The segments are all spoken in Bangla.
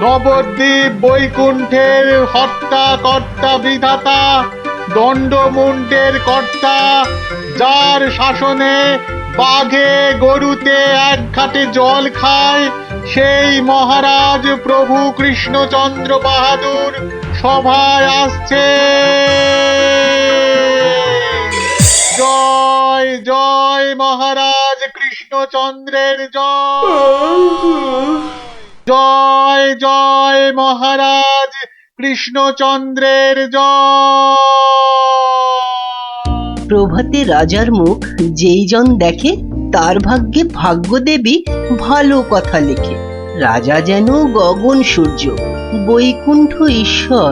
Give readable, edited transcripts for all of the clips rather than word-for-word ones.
নবদ্বীপ বৈকুণ্ঠের হর্তা কর্তা বিধাতা, দণ্ডমুণ্ডের কর্তা, যার শাসনে বাঘে গরুতে এক ঘাটে জল খায়, সেই মহারাজ প্রভু কৃষ্ণচন্দ্র বাহাদুর সভায় আসছে। জয় জয় মহারাজ কৃষ্ণচন্দ্রের জয়। জয় জয় মহারাজ কৃষ্ণচন্দ্রের জয়। প্রভাতে রাজার মুখ যেই জন দেখে, তার ভাগ্যে ভাগ্যদেবী ভালো কথা লেখে। রাজা যেন গগন সূর্য, বৈকুণ্ঠ ঈশ্বর,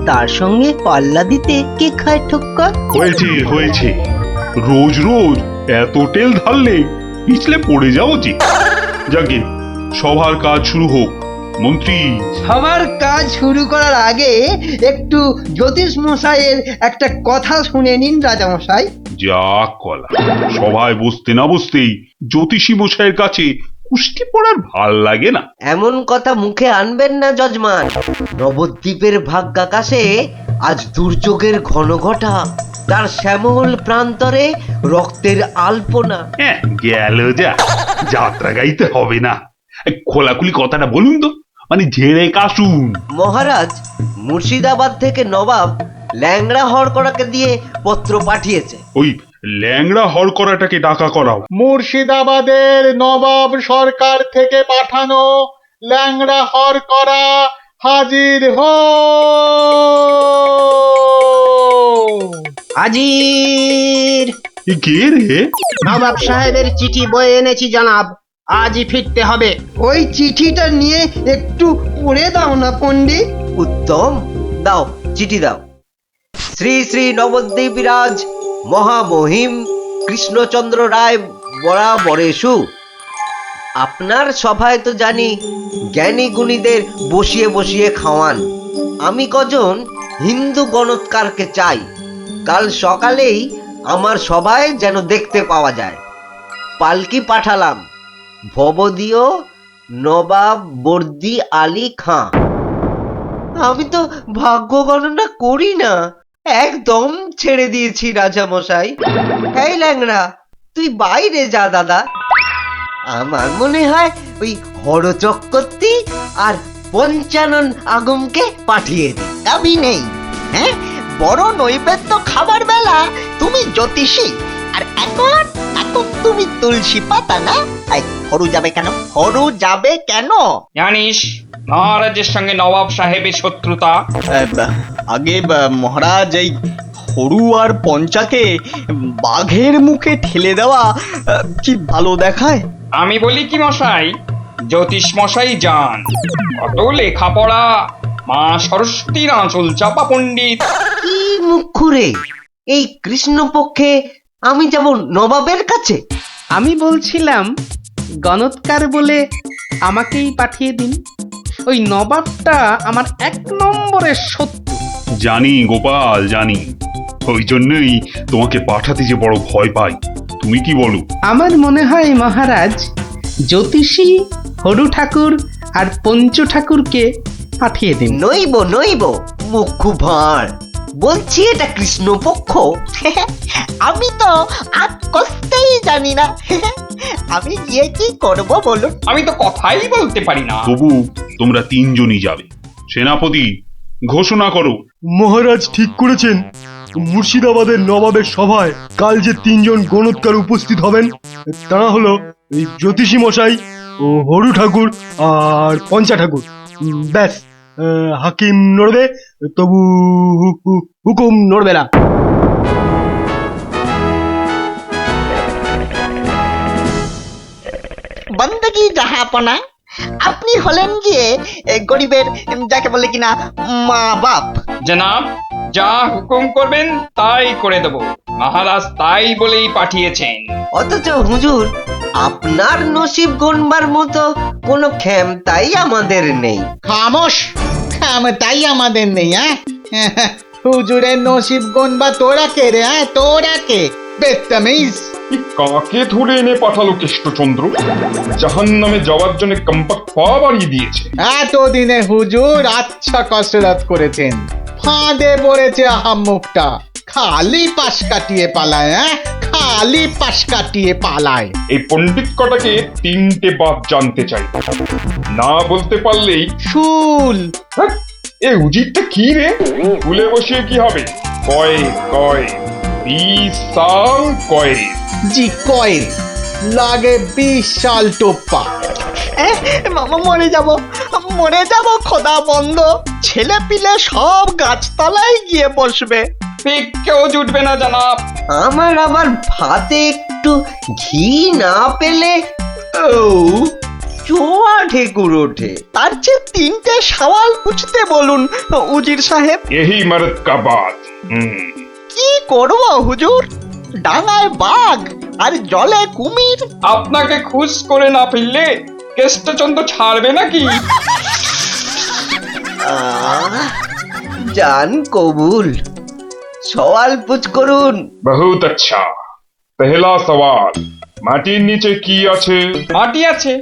তার সঙ্গে পাল্লা দিতে কে খায় ঠক্কর? হয়েছে হয়েছে, রোজ রোজ এত তেল ঢাললে পিছলে পড়ে যাও যে। যাকে সবার কাজ শুরু হোক। মন্ত্রী, সবার কাজ শুরু করার আগে একটু জ্যোতিষ মশাইয়ের একটা কথা শুনে নিন রাজা মশাই। যা কলা, সভায় বসতে না বসতেই জ্যোতিষী মশাইয়ের কাছে কুস্তি পড়ার ভাল লাগে না। এমন কথা মুখে আনবেন না যজমান। নবদ্বীপের ভাগ্যাকাশে আজ দুর্যোগের ঘনঘটা, তার শ্যামল প্রান্তরে রক্তের আলপনা। হ্যাঁ, গেল যা, যাত্রা গাইতে হবে না। খোলাখুলি কথাটা বলুন তো, মানে ঝেড়ে কাশুন। মহারাজ মুর্শিদাবাদ থেকে নবাব ল্যাংড়া হরকড়াকে দিয়ে পত্র পাঠিয়েছে। ওই ল্যাংড়া হরকড়াটাকে ডাকা করাও। মুর্শিদাবাদের নবাব সরকার থেকে পাঠানো ল্যাংড়া হরকড়া হাজির হো। হাজির। এ কে রে? নবাব সাহেবের চিঠি বয়ে এনেছি জনাব, আজই ফিরতে হবে। ওই চিঠিটা নিয়ে একটু পড়ে দাও না পণ্ডিত। উত্তম, দাও চিঠি দাও। শ্রী শ্রী নবদ্বীপ রাজ মহামহিম কৃষ্ণচন্দ্র রায় বরাবরেশু। আপনার সভায় তো জানি জ্ঞানী গুণীদের বসিয়ে বসিয়ে খাওয়ান। আমি কজন হিন্দু গণৎকারকে চাই, কাল সকালেই আমার সভায় যেন দেখতে পাওয়া যায়। পালকি পাঠালাম, ভবদীয় নবাব বর্দি আলী খাঁ। আমি তো ভাগ্য গণনা করি না, একদম ছেড়ে দিয়েছি রাজা মশাই। এই ল্যাংড়া, তুই বাইরে যা দাদা। আমার মনে হয় ওই হরচক্রবর্তী আর পঞ্চানন আগমকে পাঠিয়ে দে। দাবি নেই। হ্যাঁ, বড় নৈবেদ্য খাবার বেলা তুমি জ্যোতিষী, আর এখন এখন তুমি তুলসী পাতা না? হরু যাবে কেন? হরু যাবে কেন? জানিস মহারাজের সঙ্গে নবাব সাহেবের শত্রুতা। আগে মহারাজ, এই হরু আর পঞ্চাকে বাঘের মুখে ঠেলে দেওয়া কি ভালো দেখায়? আমি বলি কি মশাই, জ্যোতিষ মশাই যান, কত লেখাপড়া, মা সরস্বতীর আঁচল চাপা পণ্ডিত। কি মুখ খুঁড়ে এই কৃষ্ণপক্ষে আমি যাব নবাবের কাছে? আমি বলছিলাম গণৎকার বলে আমাকেই পাঠিয়ে দিন। ওই নবাবটা আমার এক নম্বরের শত্রু। জানি গোপাল, জানি, ওই জন্যই তোমাকে পাঠাতে যে বড় ভয় পাই। তুমি কি বলো? আমার মনে হয় মহারাজ, জ্যোতিষী হরু ঠাকুর আর পঞ্চু ঠাকুরকে পাঠিয়ে দিন। নইব নইব, মুখ ভাঁড়, বলছি এটা কৃষ্ণপক্ষ। আমি তো আজ কষতেই জানি না। আমি গিয়ে কি করব বলুন? আমি তো কথাই বলতে পারি না। তবু তোমরা তিনজনই যাবে। সেনাপতি, ঘোষণা করো। মহারাজ ঠিক করেছেন। মুর্শিদাবাদের নবাবের সভায় কাল যে তিনজন গণৎকার উপস্থিত হবেন, তারা হলো এই জ্যোতিষী মশাই ও হরু ঠাকুর আর পঞ্চা ঠাকুর। ব্যাস, হাকিম নড়বে, তবু হুকুম নড়বে না। বন্দগি জাহাপনা, আপনি হলেন গিয়ে গরিবের, যাকে বলে কিনা মা বাপ। জনাব, যা হুকুম করবেন তাই করে দেব। মহারাজ তাই বলেই পাঠিয়েছেন। অথচ হুজুর, আপনার নসিব গণবার মতো কোনো ক্ষমতাই আমাদের নেই। খামোশ, তাই আমাদের নেই। হুজুরের নসিব গুনবা তোরা কে রে? তোরা কে? বেত্তামিজ। কি কাকে ধরে এনে পাঠালো কেষ্টচন্দ্র? জাহান্নামে যাওয়ার জন্য কম্পাক পা বাড়িয়ে দিয়েছে। এতদিনে হুজুর আচ্ছা কসরত করেছেন, ফাঁদে পড়েছে আহাম্মুকটা। খালি পাশ কাটিয়ে পালায়, খালি পাশ কাটিয়ে পালায়। এই পণ্ডিত কটাকে তিনটে বাপ জানতে চাই, না বলতে পারলেই শুল। হ্যাঁ, এ উজিরটা কি রে? ভুলে বসিয়ে কি হবে? কয় কয় 20 সাল কয়। জি কয়েল লাগে 20 সাল টোপ্পা। মরে যাব খোদা বন্ধ। ছেলে পিলে সব গাছতলায় গিয়ে বসবে। ঠিক কেউ জুটবে না জানাব। আমার আবার ভাতে একটু ঘি না পেলে চোয়া ঢেকুর ওঠে। তার চেয়ে তিনটে সওয়াল পুছতে বলুন উজির সাহেব। यही मर्द का बात। কি করব হুজুর? ডাঙায় বাঘ আর জলে কুমির। আপনাকে খুশ করে না ফেললে কেষ্টচন্দ্র ছাড়বে নাকি? জান কবুল, সওয়াল পুছ করুন। बहुत अच्छा। पहला सवाल, মাটির নিচে কি আছে? মাটি আছে।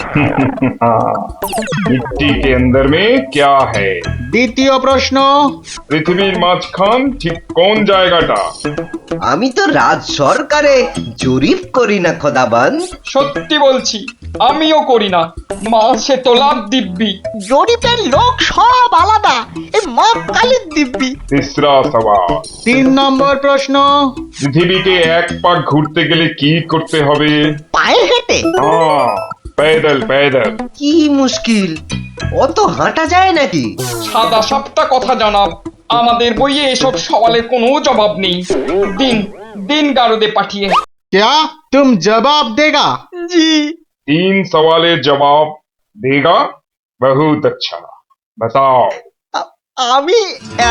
मिट्टी के अंदर में क्या है? দ্বিতীয় প্রশ্ন, পৃথিবীর মাঝখান ঠিক কোন জায়গাটা? আমি তো রাজ সরকারে জরিপ করি না খোদাবান। সত্যি বলছি, আমিও করি না। মাসে তোলার দিব্যি। জরিপের লোক সব আলাদা। এই মগ কালির দিব্যি। तीसरा सवाल, 3 নম্বর প্রশ্ন, পৃথিবীকে এক পাক ঘুরতে গেলে কি করতে হবে? পায়ে হেঁটে। হ্যাঁ, पैदल पैदल। কি মুশকিল, অত হাঁটা যায় নাকি? সাদা সাপটা কথা জানাব, আমাদের বইয়ে এসব সওয়ালের কোনো জবাব নেই। দিন দিন গারদে পাঠিয়ে। क्या तुम जवाब देगा? জি। 3 सवालेर जवाब देगा? बहुत अच्छा। बताओ। আমি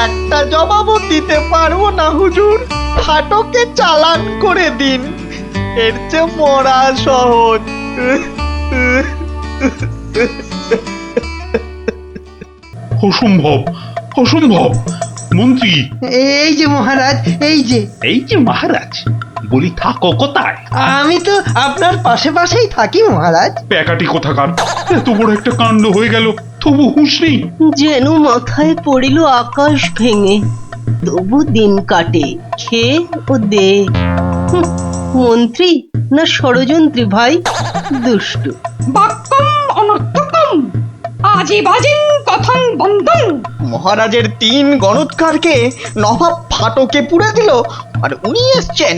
একটা জবাবও দিতে পারবো না হুজুর। ফাটকে চালান করে দিন, এর চেয়ে মরা সহজ। অসম্ভব, অসম্ভব। মন্ত্রী, এই যে মহারাজ, এই যে মহারাজ, বলি থাকো কোথায়? আমি তো আপনার পাশে পাশেই থাকি মহারাজ। প্যাকাটি কোথাকার, এত বড় একটা কাণ্ড হয়ে গেল, তবু হুঁশ নেই। যেন মাথায় পড়িল আকাশ ভেঙে, তবু দিন কাটে খেয়ে ও দে। হুঁ, মন্ত্রী না ষড়যন্ত্রী ভাই, দুষ্টু। বাক্যম অনর্থকম আজীবাজিন কথন বন্ধন। মহারাজের 3 গণৎকারকে নবাব ফাটকে পুড়ে দিল, আর উনি এসছেন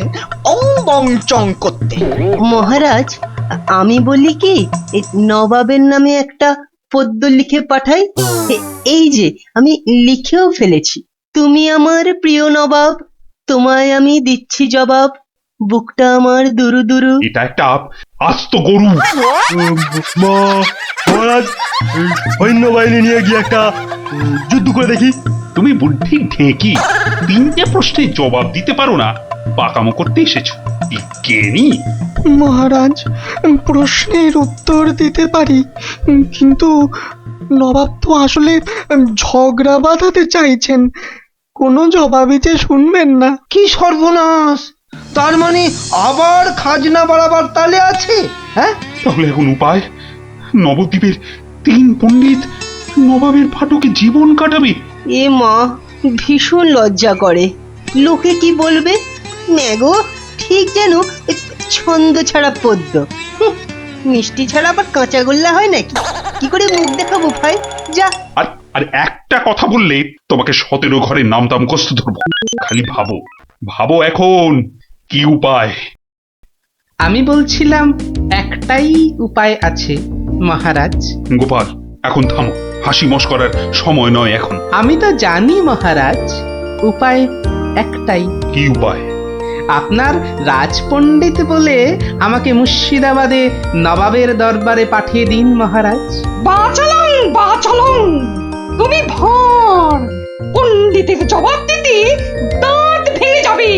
অং বং চং করতে। মহারাজ, আমি বলি কি, এই নবাবের নামে একটা পদ্য লিখে পাঠাই। এই যে আমি লিখেও ফেলেছি। তুমি আমার প্রিয় নবাব, তোমায় আমি দিচ্ছি জবাব, বুকটা আমার দুরু দুরু। এটা একটা আস্ত গরু। মহারাজ, সৈন্যবাহিনী নিয়ে গিয়ে একটা যুদ্ধ করে দেখি। তুমি বুদ্ধি ঢেকি, 3টে প্রশ্নের জবাব দিতে পারো না, পাকামো করতে এসেছো বিজ্ঞানী। মহারাজ, প্রশ্নের উত্তর দিতে পারি, কিন্তু নবাব তো আসলে ঝগড়া বাঁধাতে চাইছেন। কোনো জবাবই যে শুনবেন না। কি সর্বনাশ! তার মানে আবার খাজনা বাড়াবার তালে আছে? হ্যাঁ, তাহলে এখন উপায়? নবদ্বীপের 3 পণ্ডিত নবাবের ফাটকে জীবন কাটাবে। এ মা, ভীষণ লজ্জা করে। লোকে কি বলবে? ম্যাগো, ঠিক যেন ছন্দ ছাড়া পদ্য। হুঁ, মিষ্টি ছাড়া আবার কাঁচাগোল্লা হয় নাকি? কি করে মুখ দেখাবো ভাই? যা। আর আর একটা কথা বললে তোমাকে 17 ঘরে নামতাম কষ্ট ধরবো। খালি ভাবো, ভাবো এখন কি উপায়। আমি বলছিলাম একটাই উপায় আছে মহারাজ। গোপাল, এখন থামো, হাসি মস্করার সময় নয় এখন। আমি তো জানি মহারাজ, উপায় একটাই। কি উপায়? আপনার রাজপণ্ডিত বলে আমাকে মুর্শিদাবাদে নবাবের দরবারে পাঠিয়ে দিন মহারাজ। বাঁচালং বাঁচালং, তুমি ভর পণ্ডিতের জবাব দিতে দাঁত ভেঙে যাবে।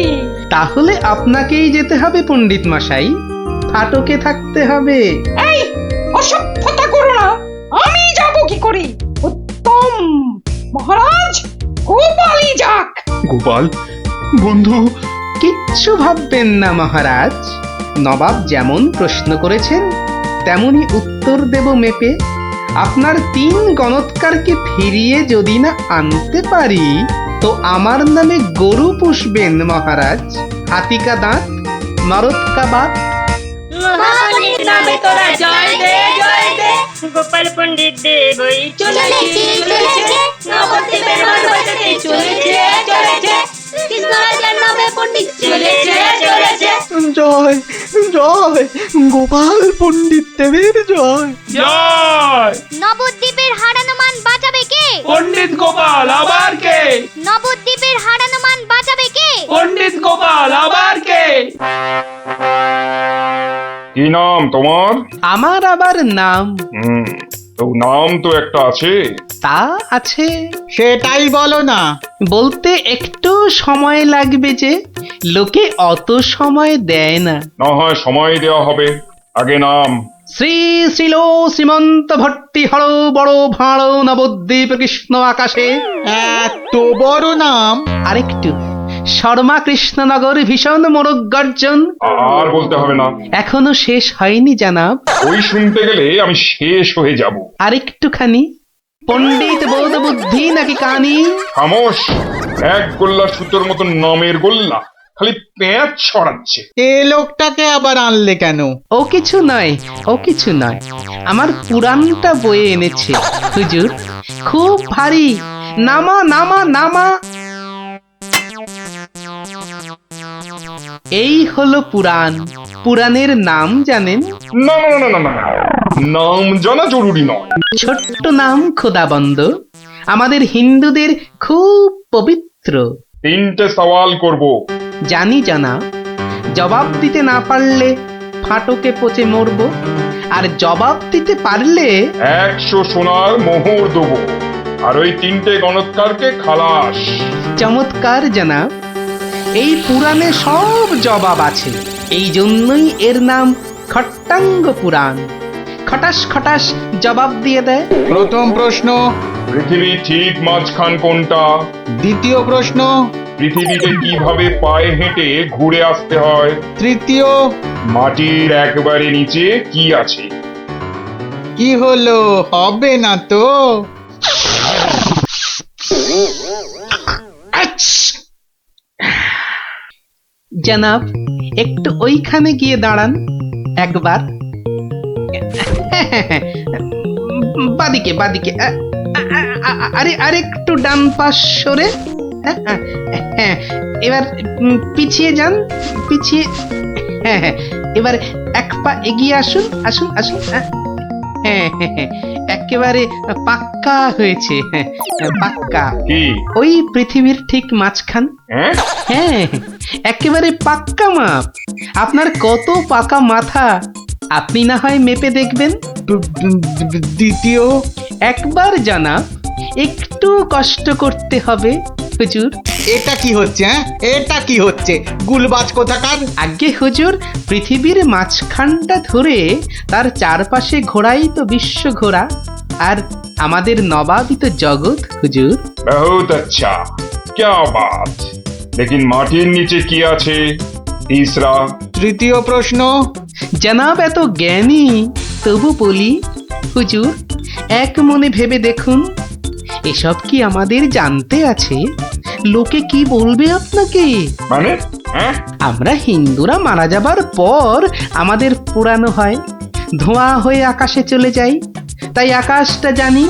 তাহলে আপনাকেই যেতে হবে পণ্ডিত মশাই, ফাটকে থাকতে হবে। এই অসভ্যতা করো না, আমি যাব কি করে? উত্তম মহারাজ, গোপালই যাক। গোপাল বন্ধু, কি কিচ্ছু ভাববেন না মহারাজ। নবাব যেমন প্রশ্ন করেছেন তেমনি উত্তর দেব মেপে। আপনার 3 গণৎকারকে ফিরিয়ে যদি না আনতে পারি তো আমার নামে গরু পুষবেন মহারাজ। হাতিকা দাঁত, নরৎকা বাত। মহাপণ্ডিত নামে তোরা জয় দে জয় দে। গোপাল পণ্ডিত দেব চলেছে চলেছে। নবদ্বীপের মানবতাতে চলেছে চলেছে। কৃষ্ণরাজার নামে পণ্ডিত চলেছে চলেছে। জয় জয় গোপাল পণ্ডিত দেবের জয়। জয় নবদ্বীপের হারানো মান বাঁচাবে কে? পণ্ডিত গোপাল আবার কে? নবদ্বীপের হারানো মান বাঁচাবে কে? পণ্ডিত গোপাল আবার কে? কি নাম তোমার? আমার আবার নাম? তো নাম তো একটা আছে। তা আছে। সেটাই বলো না। বলতে একটু সময় লাগবে যে, লোকে অত সময় দেয় না। না হয় সময় দেওয়া হবে, আগে নাম। শ্রী শ্রীল শ্রীমন্ত ভট্টি হর বড় ভাঁড় নবদ্বীপ কৃষ্ণ আকাশে। এত বড় নাম? আরেকটু, শর্মা কৃষ্ণনগর ভীষণ মোরগ গর্জন। আর বলতে হবে না। এখনো শেষ হয়নি জানাব। ওই শুনতে গেলে আমি শেষ হয়ে যাব। আরেকটুখানি, পণ্ডিত বোধ বুদ্ধি নাকি কানি? খামোশ, এক গোল্লা সুতোর মতন নামের গোল্লা, খালি প্যাঁচ ছড়াচ্ছে। এ লোকটাকে আবার আনলে কেন? ও কিছু নয়, ও কিছু নয়, আমার পুরাণটা বয়ে এনেছে হুজুর। খুব ভারী। নামা নামা নামা। এই হলো পুরাণ। পুরাণের নাম জানেন? না না না না না, নাম জানা জরুরি নয়। ছোট্ট নাম খোদাবন্দ, আমাদের হিন্দুদের খুব পবিত্র। 3টে সওয়াল করব। জানি জানা, জবাব দিতে না পারলে ফাটকে পচে মরব, আর জবাব দিতে পারলে 100 সোনার মোহর দেবো, আর ওই 3টে গণৎকারকে খালাস। চমৎকার জানাব। এই পুরাণে সব জবাব আছে, এই জন্যই এর নাম খট্টাঙ্গ পুরাণ। খটাস খটাস জবাব দিয়ে দেয়। প্রথম প্রশ্ন, পৃথিবী ঠিক মাঝখান কোনটা? দ্বিতীয় প্রশ্ন, পৃথিবীতে কিভাবে পায়ে হেঁটে ঘুরে আসতে হয়? তৃতীয়, মাটির একবারে নিচে কি আছে? কি হলো, হবে না তো? জানাব, একটু ওইখানে গিয়ে দাঁড়ান একবার। বাদিকে বাদিকে। আরে আরেকটু ডান পাশ সরে। এবার পিছিয়ে যান, পিছিয়ে। এবার এক পা এগিয়ে আসুন, আসুন আসুন। একেবারে পাক্কা হয়েছে, পাক্কা। কি? ওই পৃথিবীর ঠিক মাঝখান। হ্যাঁ, একেবারে পাক্কা মাপ। আপনার কত পাকা মাথা, আপনি না হয় মেপে দেখবেন। দ্বিতীয়, একবার জানা, একটু কষ্ট করতে হবে হুজুর। এটা কি হচ্ছে? এটা কি হচ্ছে? গুলবাজ কোথাকার। আগে হুজুর, পৃথিবীর মাঝখানটা ধরে তার চারপাশে ঘোরাই তো বিশ্ব ঘোরা, আর আমাদের নবাবই তো জগৎ হুজুর। বহুত আচ্ছা, क्या बात। लेकिन মাটির নিচে কি আছে? তিসরা। তৃতীয় প্রশ্ন। জানাব এত জ্ঞানী, তবু বলি হুজুর, এক মনে ভেবে দেখুন, এসব কি আমাদের জানতে আছে? লোকে কি বলবে আপনাকে? মানে আমরা হিন্দুরা মারা যাবার পর আমাদের পোড়ানো হয়, ধোঁয়া হয়ে আকাশে চলে যাই, তাই আকাশটা জানি।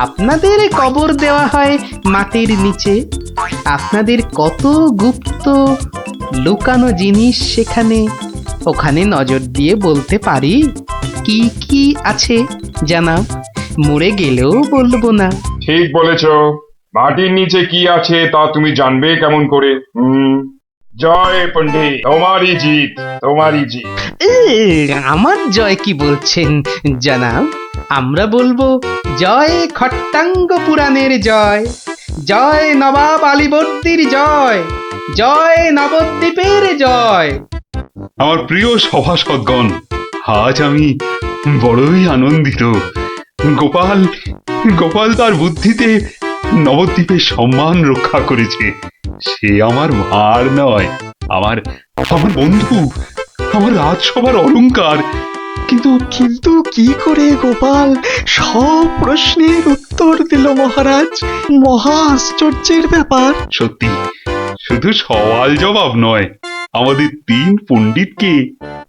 আপনাদের কবর দেওয়া হয় মাটির নিচে। আপনাদের কত গুপ্ত লুকানো জিনিস সেখানে, ওখানে নজর দিয়ে বলতে পারি কি কি আছে জানাব। মরে গেলেও বলবো না। ঠিক বলেছ। মাটির নিচে কি আছে তা তুমি জানবে কেমন করে? জয় পণ্ডিত, তোমারই জিত, তোমারই জিত। আমার জয় কি বলছেন জানাব? আমরা বলবো জয় খট্টাঙ্গ পুরাণের জয়, জয় নবাব আলীবর্দীর জয়, জয় নবদ্বীপের জয়। আমার প্রিয় সভাসদগণ, আজ আমি বড়ই আনন্দিত। গোপাল গোপাল তার বুদ্ধিতে নবদ্বীপের সম্মান রক্ষা করেছে, সে আমার ভার নয়, আমার আমার বন্ধু, আমার রাজসভার অলংকার। কিন্তু কিন্তু কি করে গোপাল সব প্রশ্নের উত্তর দিল মহারাজ? মহা আশ্চর্যের ব্যাপার। সত্যি শুধু সওয়াল জবাব নয়, আমাদের 3 পণ্ডিতকে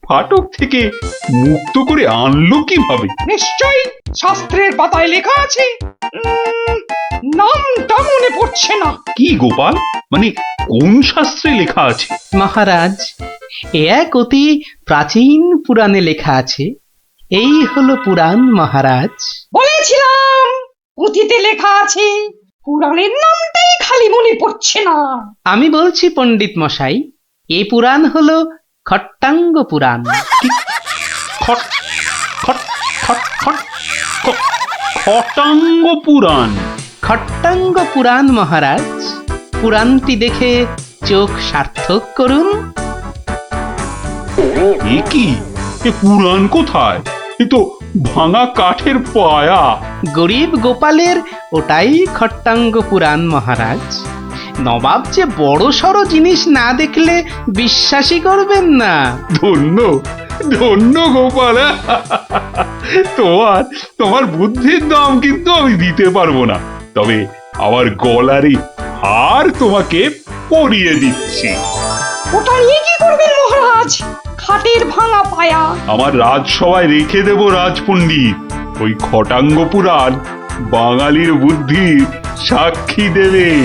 ফাটক থেকে মুক্ত করে আনলো কিভাবে? নিশ্চয়ই শাস্ত্রের পাতায় লেখা আছে। নামটা মনে পড়ছে না। কি গোপাল, মানে কোন শাস্ত্রে লেখা আছে? মহারাজ, এ এক অতি প্রাচীন পুরাণে লেখা আছে। এই হলো পুরাণ মহারাজ। বলেছিলাম পুঁথিতে লেখা আছে, পুরাণের নামটাই খালি মনে পড়ছে না। আমি বলছি পণ্ডিত মশাই, এই পুরাণ হলো খট্টাঙ্গ পুরাণ। খট খট খট খট খ- খটাঙ্গ পুরাণ। খট্টাঙ্গ পুরাণ মহারাজ। পুরাণটি দেখে চোখ সার্থক করুন। এ কি, এ পুরাণ কোথায়? এ তো ভাঙা কাঠের পায়া। গরিব গোপালের ওটাই খট্টাঙ্গ পুরাণ মহারাজ। নবাব যে বড় সড় জিনিস না দেখলে বিশ্বাসই করবেন না। ধন্য ধন্য গোপাল। তোমার বুদ্ধির দাম কিন্তু আমি দিতে পারবো না, তবে আমার গলারই হার তোমাকে পরিয়ে দিচ্ছি। ওটা নিয়ে কি করবেন মহারাজ? খাটের ভাঙা পায়া। আমার রাজসভায় রেখে দেব রাজপণ্ডিত। ওই খটাঙ্গ পুরাণ বাঙালির বুদ্ধির সাক্ষী দেবে।